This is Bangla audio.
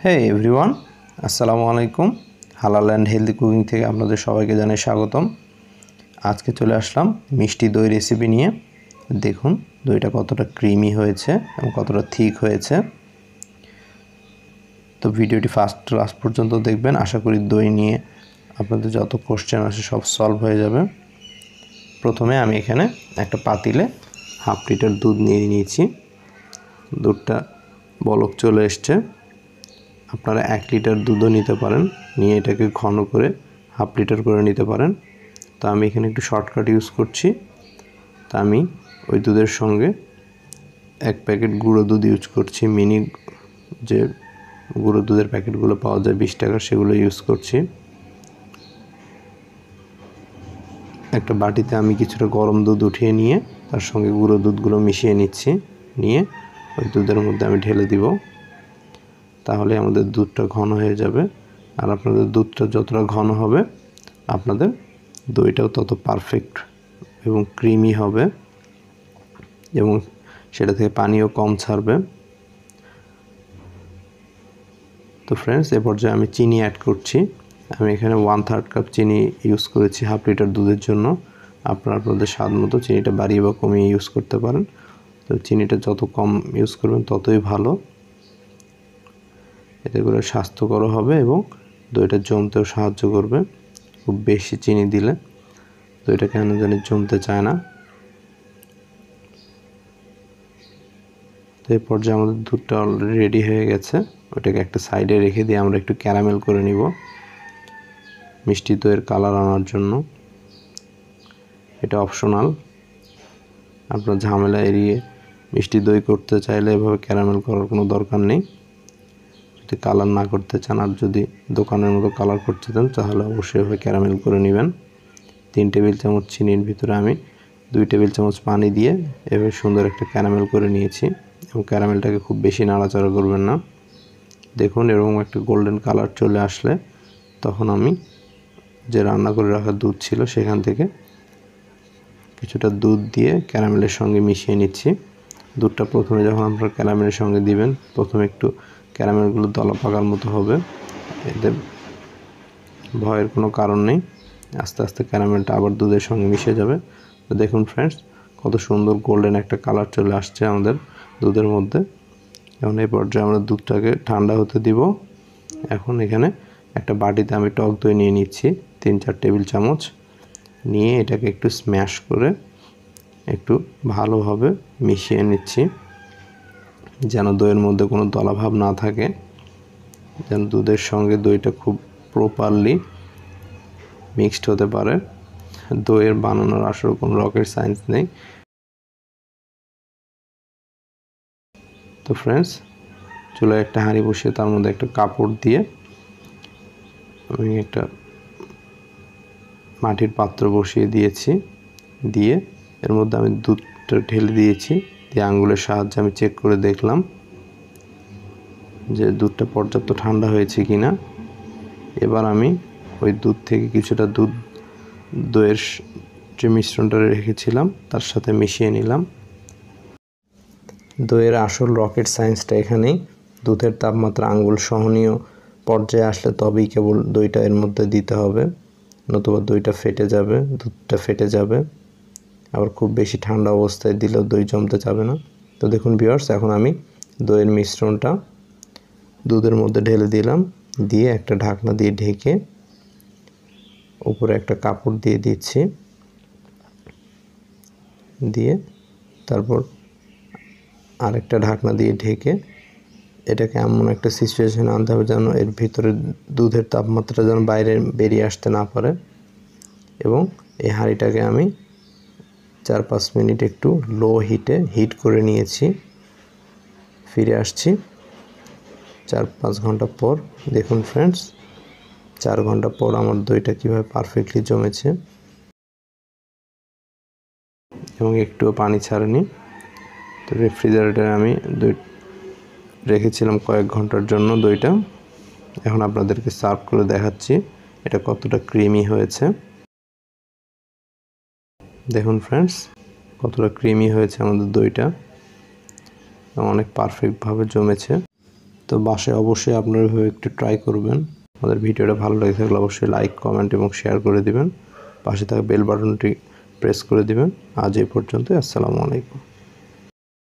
হে এভরিওয়ান, আসসালামু আলাইকুম। হালাল অ্যান্ড হেলদি কুকিং থেকে আপনাদের সবাইকে জানাই স্বাগতম। আজকে চলে আসলাম মিষ্টি দই রেসিপি নিয়ে। দেখুন দইটা কতটা ক্রিমি হয়েছে এবং কতটা থিক হয়েছে। তো ভিডিওটি ফার্স্ট টু লাস্ট পর্যন্ত দেখবেন। আশা করি দই নিয়ে আপনাদের যত কোশ্চেন আছে সব সলভ হয়ে যাবে। প্রথমে আমি এখানে একটা পাতিলে হাফ লিটার দুধ নিয়ে নিয়েছি। দুধটা বলক চলে এসছে। আপনারা 1 লিটার দুধও নিতে পারেন, নিয়ে এটাকে ঘন করে হাফ লিটার করে নিতে পারেন। তো আমি এখানে একটু শর্টকাট ইউজ করছি। তা আমি ওই দুধের সঙ্গে 1 প্যাকেট গুঁড়ো দুধ ইউজ করছি। মিনি যে গুঁড়ো দুধের প্যাকেটগুলো পাওয়া যায় 20 টাকার, সেগুলো ইউজ করছি। একটা বাটিতে আমি কিছুটা গরম দুধ উঠিয়ে নিয়ে তার সঙ্গে গুঁড়ো দুধগুলো মিশিয়ে নিচ্ছি। নিয়ে ওই দুধের মধ্যে আমি ঢেলে দিব। তাহলে আমাদের দুধটা ঘন হয়ে যাবে। আর আপনাদের দুধটা যতটা ঘন হবে আপনাদের দইটাও তত পারফেক্ট এবং ক্রিমি হবে এবং সেটা থেকে পানিও কম ছাড়বে। তো ফ্রেন্ডস, এ পর্যায়ে আমি চিনি অ্যাড করছি। আমি এখানে 1/3 কাপ চিনি ইউজ করেছি হাফ লিটার দুধের জন্য। আপনারা আপনাদের স্বাদ মতো চিনিটা বাড়িয়ে বা কমিয়ে ইউজ করতে পারেন। তো চিনিটা যত কম ইউজ করবেন ততই ভালো। এতে করে স্বাস্থ্যকর হবে এবং দইটা জমতেও সাহায্য করবে। খুব বেশি চিনি দিলে দইটা কেন জানি জমতে চায় না। তো এই পর্যায়ে আমাদের দুধটা অলরেডি রেডি হয়ে গেছে। ওটাকে একটা সাইডে রেখে দিয়ে আমরা একটু ক্যারামেল করে নিব মিষ্টি দইয়ের কালার আনার জন্য। এটা অপশনাল, আপনার ঝামেলা এড়িয়ে মিষ্টি দই করতে চাইলে এভাবে ক্যারামেল করার কোনো দরকার নেই। যদি কালার না করতে চান আর যদি দোকানের মতো কালার করতে চান তাহলে অবশ্যই এভাবে ক্যারামেল করে নেবেন। 3 টেবিল চামচ চিনির ভিতরে আমি 2 টেবিল চামচ পানি দিয়ে এভাবে সুন্দর একটা ক্যারামেল করে নিয়েছি এবং ক্যারামেলটাকে খুব বেশি নাড়াচাড়া করবেন না। দেখুন এরকম একটা গোল্ডেন কালার চলে আসলে তখন আমি যে রান্না করে রাখা দুধ ছিল সেখান থেকে কিছুটা দুধ দিয়ে ক্যারামেলের সঙ্গে মিশিয়ে নিচ্ছি। দুধটা প্রথমে যখন আপনারা ক্যারামেলের সঙ্গে দিবেন প্রথমে একটু ক্যারামেলগুলো দলা পাকার মতো হবে, এতে ভয়ের কোনো কারণ নেই। আস্তে আস্তে ক্যারামেলটা আবার দুধের সঙ্গে মিশে যাবে। তো দেখুন ফ্রেন্ডস, কত সুন্দর গোল্ডেন একটা কালার চলে আসছে আমাদের দুধের মধ্যে। এখন এই পর্যায়ে আমরা দুধটাকে ঠান্ডা হতে দিব। এখন এখানে একটা বাটিতে আমি টক দই নিয়ে নিচ্ছি 3-4 টেবিল চামচ। নিয়ে এটাকে একটু স্ম্যাশ করে একটু ভালোভাবে মিশিয়ে নিচ্ছি যেন দইয়ের মধ্যে কোনো দলাভাব না থাকে, যেন দুধের সঙ্গে দইটা খুব প্রপারলি মিক্সড হতে পারে। দইয়ের বানানোর আসলে কোনো রকেট সায়েন্স নেই। তো ফ্রেন্ডস, চুলায় একটা হাঁড়ি বসিয়ে তার মধ্যে একটা কাপড় দিয়ে আমি একটা মাটির পাত্র বসিয়ে দিয়েছি। দিয়ে এর মধ্যে আমি দুধটা ঢেলে দিয়েছি। দিয়ে আঙ্গুলের সাহায্যে আমি চেক করে দেখলাম যে দুধটা পর্যাপ্ত ঠান্ডা হয়েছে কিনা। এবার আমি ওই দুধ থেকে কিছুটা দুধ দইয়ের যে মিশ্রণটা রেখেছিলাম তার সাথে মিশিয়ে নিলাম। দইয়ের আসল রকেট সায়েন্সটা এখানেই। দুধের তাপমাত্রা আঙ্গুল সহনীয় পর্যায়ে আসলে তবেই কেবল দইটা এর মধ্যে দিতে হবে, নতুবা দইটা ফেটে যাবে, দুধটা ফেটে যাবে। আবার খুব বেশি ঠান্ডা অবস্থায় দিলেও দই জমতে যাবে না। তো দেখুন ভিউয়ার্স, এখন আমি দইয়ের মিশ্রণটা দুধের মধ্যে ঢেলে দিলাম। দিয়ে একটা ঢাকনা দিয়ে ঢেকে উপরে একটা কাপড় দিয়ে দিচ্ছি। দিয়ে তারপর আরেকটা ঢাকনা দিয়ে ঢেকে এটাকে এমন একটা সিচুয়েশনে আনতে হবে যেন এর ভিতরে দুধের তাপমাত্রা যেন বাইরে বেরিয়ে আসতে না পারে। এবং এই হাঁড়িটাকে আমি 4-5 মিনিট একটু লো হিটে হিট করে নিয়েছি। ফিরে আসছি 4-5 ঘন্টা পর। দেখুন ফ্রেন্ডস, 4 ঘন্টা পর আমার দইটা কীভাবে পারফেক্টলি জমেছে এবং একটুও পানি ছাড়েনি। তো রেফ্রিজারেটরে আমি দই রেখেছিলাম কয়েক ঘন্টার জন্য দইটা। এখন আপনাদেরকে সার্ভ করে দেখাচ্ছি এটা কতটা ক্রিমি হয়েছে। দেখুন ফ্রেন্ডস, কতটা ক্রিমি হয়েছে আমাদের দইটা, অনেক পারফেক্টভাবে জমেছে। তো বাসায় অবশ্যই আপনারা একটু ট্রাই করবেন। আমাদের ভিডিওটা ভালো লেগে থাকলে অবশ্যই লাইক, কমেন্ট এবং শেয়ার করে দিবেন। পাশে থাকা বেল বাটনটি প্রেস করে দিবেন। আজ এই পর্যন্তই। আসসালামু আলাইকুম।